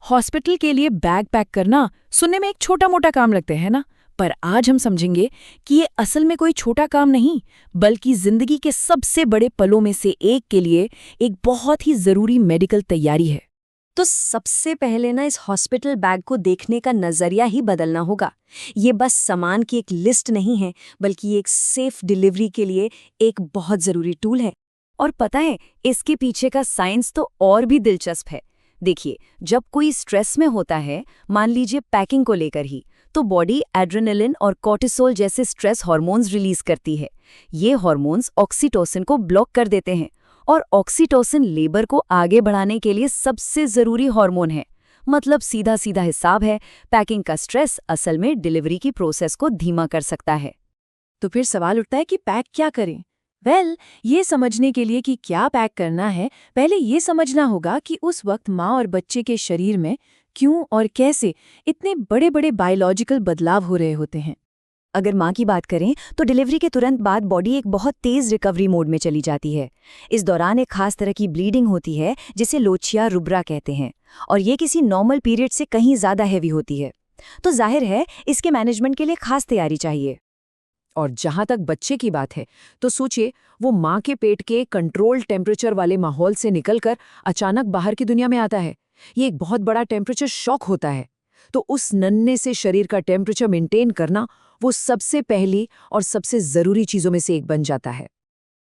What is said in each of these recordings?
Hospital के लिए bag pack करना सुनने में एक छोटा मोटा काम लगते है ना, पर आज हम समझेंगे कि ये असल में कोई छोटा काम नहीं, बल्कि जिंदगी के सबसे बड़े पलों में से एक के लिए एक बहुत ही जरूरी मेडिकल तैयारी है। तो सबसे पहले ना इस हॉस्पिटल बैग को देखने का नजरिया ही बदलना होगा। ये बस सामान की एक लिस्ट नहीं है, बल्कि एक सेफ डिलीवरी के लिए एक बहुत जरूरी टूल है। और पता है, इसके पीछे का साइंस तो और भी दिलचस्प है। देखिए, जब कोई स्ट्रेस में होता है, मान लीजिए पैकिंग को लेकर ही, तो बॉडी एड्रेनलिन और कॉर्टिसोल जैसे स्ट्रेस हार्मोन्स रिलीज करती है। ये हार्मोन्स ऑक्सीटोसिन को ब्लॉक कर देते हैं, और ऑक्सीटोसिन लेबर को आगे बढ़ाने के लिए सबसे जरूरी हार्मोन है। मतलब सीधा सीधा हिसाब है, पैकिंग का स्ट्रेस असल में डिलीवरी की प्रोसेस को धीमा कर सकता है। तो फिर सवाल उठता है कि पैक क्या करें? ये समझने के लिए कि क्या पैक करना है, पहले ये समझना होगा कि उस वक्त माँ और बच्चे के शरीर में क्यों और कैसे इतने बड़े बड़े बायोलॉजिकल बदलाव हो रहे होते हैं। अगर माँ की बात करें तो डिलीवरी के तुरंत बाद बॉडी एक बहुत तेज रिकवरी मोड में चली जाती है। इस दौरान एक खास तरह की ब्लीडिंग होती है जिसे लोचिया रुब्रा कहते हैं, और ये किसी नॉर्मल पीरियड से कहीं ज़्यादा हैवी होती है। तो जाहिर है इसके मैनेजमेंट के लिए खास तैयारी चाहिए। और जहां तक बच्चे की बात है, तो सोचिए वो माँ के पेट के कंट्रोल्ड टेम्परेचर वाले माहौल से निकलकर अचानक बाहर की दुनिया में आता है। ये एक बहुत बड़ा टेम्परेचर शॉक होता है। तो उस नन्हे से शरीर का टेम्परेचर मेंटेन करना वो सबसे पहली और सबसे जरूरी चीजों में से एक बन जाता है।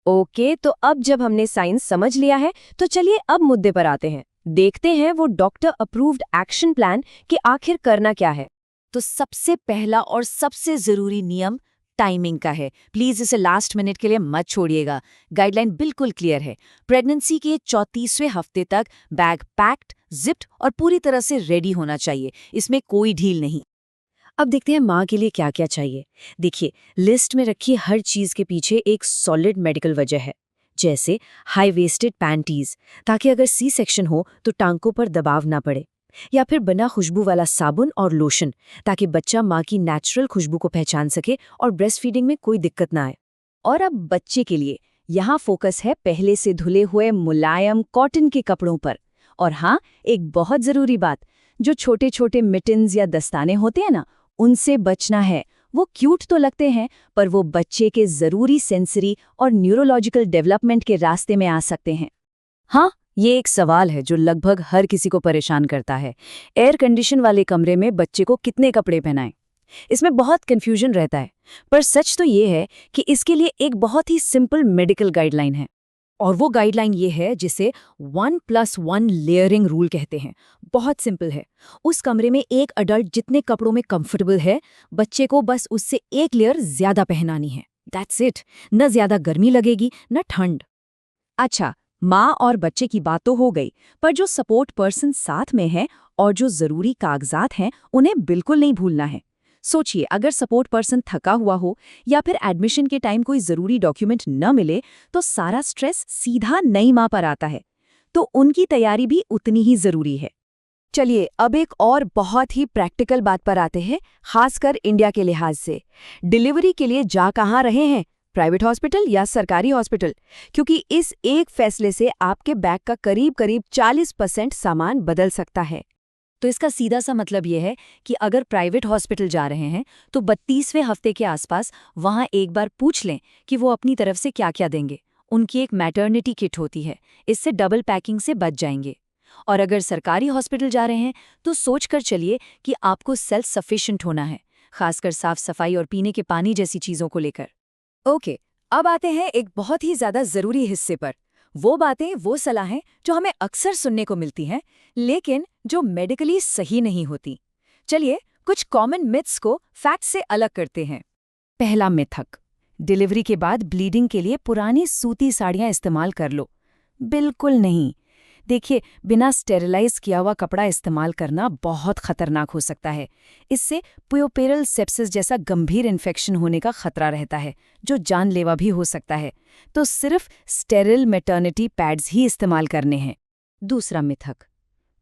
ओके, तो अब जब हमने साइंस समझ लिया है, तो चलिए अब मुद्दे पर आते हैं। देखते हैं वो डॉक्टर अप्रूव्ड एक्शन प्लान कि आखिर करना क्या है। तो सबसे पहला और सबसे जरूरी नियम टाइमिंग का है। प्लीज इसे लास्ट मिनट के लिए मत छोड़िएगा। गाइडलाइन बिल्कुल क्लियर है। प्रेगनेंसी के 34वें हफ्ते तक बैग पैक्ड, जिप्ड और पूरी तरह से रेडी होना चाहिए। इसमें कोई ढील नहीं। अब देखते हैं माँ के लिए क्या क्या चाहिए। देखिए, लिस्ट में रखी हर चीज के पीछे एक सॉलिड मेडिकल वजह है, जैसे हाई वेस्टेड पैंटीज, ताकि अगर सी सेक्शन हो तो टांकों पर दबाव ना पड़े, या फिर बिना खुशबू वाला साबुन और लोशन, ताकि बच्चा माँ की नेचुरल खुशबू को पहचान सके और ब्रेस्ट फीडिंग में कोई दिक्कत ना आए। और अब बच्चे के लिए यहाँ फोकस है पहले से धुले हुए मुलायम कॉटन के कपड़ों पर। और हाँ, एक बहुत जरूरी बात, जो छोटे छोटे मिटन्स या दस्ताने होते हैं ना, उनसे बचना है। वो क्यूट तो लगते हैं, पर वो बच्चे के जरूरी सेंसरी और न्यूरोलॉजिकल डेवलपमेंट के रास्ते में आ सकते हैं। हाँ, ये एक सवाल है जो लगभग हर किसी को परेशान करता है। एयर कंडीशन वाले कमरे में बच्चे को कितने कपड़े पहनाएं? इसमें बहुत कंफ्यूजन रहता है, पर सच तो ये है कि इसके लिए एक बहुत ही सिंपल मेडिकल गाइडलाइन है। और वो गाइडलाइन ये है जिसे 1+1 लेयरिंग रूल कहते हैं। बहुत सिंपल है। उस कमरे में एक अडल्ट जितने कपड़ों में कंफर्टेबल है, बच्चे को बस उससे एक लेयर ज्यादा पहनानी है। That's it. न ज्यादा गर्मी लगेगी, न ठंड। अच्छा, माँ और बच्चे की बात तो हो गई, पर जो सपोर्ट पर्सन साथ में है और जो जरूरी कागजात हैं, उन्हें बिल्कुल नहीं भूलना है। सोचिए, अगर सपोर्ट पर्सन थका हुआ हो या फिर एडमिशन के टाइम कोई जरूरी डॉक्यूमेंट न मिले, तो सारा स्ट्रेस सीधा नई माँ पर आता है। तो उनकी तैयारी भी उतनी ही जरूरी है। चलिए, अब एक और बहुत ही प्रैक्टिकल बात पर आते हैं, खासकर इंडिया के लिहाज से। डिलीवरी के लिए जा कहाँ रहे हैं, प्राइवेट हॉस्पिटल या सरकारी हॉस्पिटल? क्योंकि इस एक फैसले से आपके बैग का करीब करीब 40% सामान बदल सकता है। तो इसका सीधा सा मतलब यह है कि अगर प्राइवेट हॉस्पिटल जा रहे हैं, तो 32वें हफ्ते के आसपास वहां एक बार पूछ लें कि वो अपनी तरफ से क्या क्या देंगे। उनकी एक मैटरनिटी किट होती है, इससे डबल पैकिंग से बच जाएंगे। और अगर सरकारी हॉस्पिटल जा रहे हैं, तो सोच कर चलिए कि आपको सेल्फ सफिशिएंट होना है, खासकर साफ सफाई और पीने के पानी जैसी चीज़ों को लेकर। ओके, अब आते हैं एक बहुत ही ज़्यादा ज़रूरी हिस्से पर। वो बातें, वो सलाहें जो हमें अक्सर सुनने को मिलती हैं, लेकिन जो मेडिकली सही नहीं होती। चलिए, कुछ कॉमन मिथ्स को फैक्ट से अलग करते हैं। पहला मिथक, डिलीवरी के बाद ब्लीडिंग के लिए पुरानी सूती साड़ियाँ इस्तेमाल कर लो। बिल्कुल नहीं। देखिए, बिना स्टेरिलाइज किया हुआ कपड़ा इस्तेमाल करना बहुत खतरनाक हो सकता है। इससे पुयोपेरल सेप्सिस जैसा गंभीर इन्फेक्शन होने का खतरा रहता है, जो जानलेवा भी हो सकता है। तो सिर्फ स्टेरिल मैटरनिटी पैड्स ही इस्तेमाल करने हैं। दूसरा मिथक,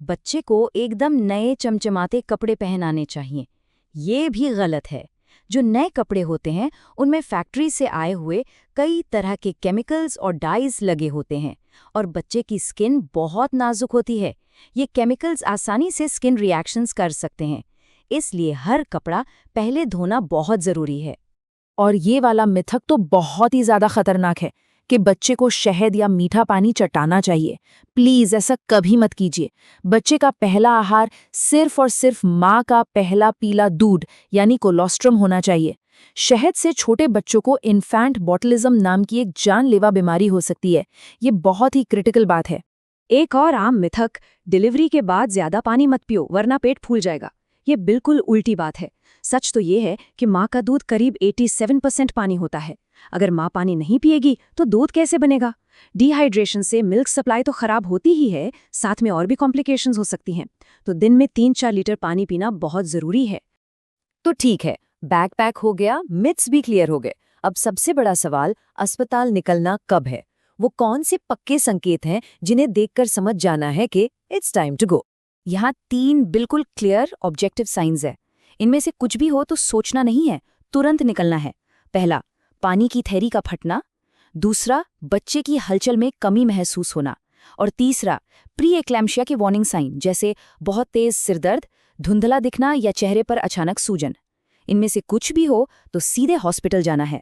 बच्चे को एकदम नए चमचमाते कपड़े पहनाने चाहिए। ये भी गलत है। जो नए कपड़े होते हैं, उनमें फैक्ट्री से आए हुए कई तरह के केमिकल्स और डाइज लगे होते हैं, और बच्चे की स्किन बहुत नाजुक होती है। ये केमिकल्स आसानी से स्किन रिएक्शंस कर सकते हैं, इसलिए हर कपड़ा पहले धोना बहुत ज़रूरी है। और ये वाला मिथक तो बहुत ही ज़्यादा खतरनाक है कि बच्चे को शहद या मीठा पानी चटाना चाहिए। प्लीज़ ऐसा कभी मत कीजिए। बच्चे का पहला आहार सिर्फ और सिर्फ माँ का पहला पीला दूध यानी कोलोस्ट्रम होना चाहिए। शहद से छोटे बच्चों को इन्फैंट बॉटलिज्म नाम की एक जानलेवा बीमारी हो सकती है। ये बहुत ही क्रिटिकल बात है। एक और आम मिथक, डिलीवरी के बाद ज़्यादा पानी मत पियो वरना पेट फूल जाएगा। ये बिल्कुल उल्टी बात है। सच तो ये है कि माँ का दूध करीब 87% पानी होता है। अगर माँ पानी नहीं पिएगी तो दूध कैसे बनेगा? डिहाइड्रेशन से मिल्क सप्लाई तो खराब होती ही है, साथ में और भी कॉम्प्लिकेशंस हो सकती हैं। तो दिन में 3-4 लीटर पानी पीना बहुत ज़रूरी है। तो ठीक है, बैकपैक हो गया, मिथ्स भी क्लियर हो गए। अब सबसे बड़ा सवाल, अस्पताल निकलना कब है? वो कौन से पक्के संकेत हैं जिन्हें देखकर समझ जाना है कि इट्स टाइम टू गो? यहाँ 3 बिल्कुल क्लियर ऑब्जेक्टिव साइंस है। इनमें से कुछ भी हो तो सोचना नहीं है, तुरंत निकलना है। पहला, पानी की थैली का फटना। दूसरा, बच्चे की हलचल में कमी महसूस होना। और तीसरा, प्री एक्लैम्शिया के वार्निंग साइन जैसे बहुत तेज सिरदर्द, धुंधला दिखना या चेहरे पर अचानक सूजन। इनमें से कुछ भी हो तो सीधे हॉस्पिटल जाना है।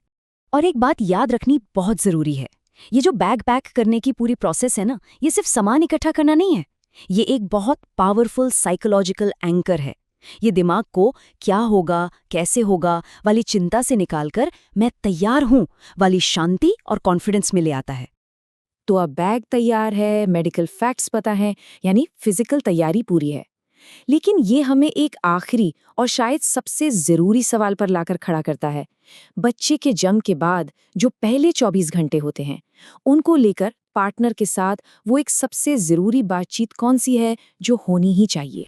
और एक बात याद रखनी बहुत ज़रूरी है, ये जो बैग पैक करने की पूरी प्रोसेस है ना, ये सिर्फ सामान इकट्ठा करना नहीं है। ये एक बहुत पावरफुल साइकोलॉजिकल एंकर है। ये दिमाग को क्या होगा, कैसे होगा वाली चिंता से निकालकर मैं तैयार हूं वाली शांति और कॉन्फिडेंस में ले आता है। तो अब बैग तैयार है, मेडिकल फैक्ट्स पता है, यानी फिजिकल तैयारी पूरी है। लेकिन ये हमें एक आखिरी और शायद सबसे ज़रूरी सवाल पर लाकर खड़ा करता है। बच्चे के जन्म के बाद जो पहले 24 घंटे होते हैं, उनको लेकर पार्टनर के साथ वो एक सबसे ज़रूरी बातचीत कौन सी है जो होनी ही चाहिए?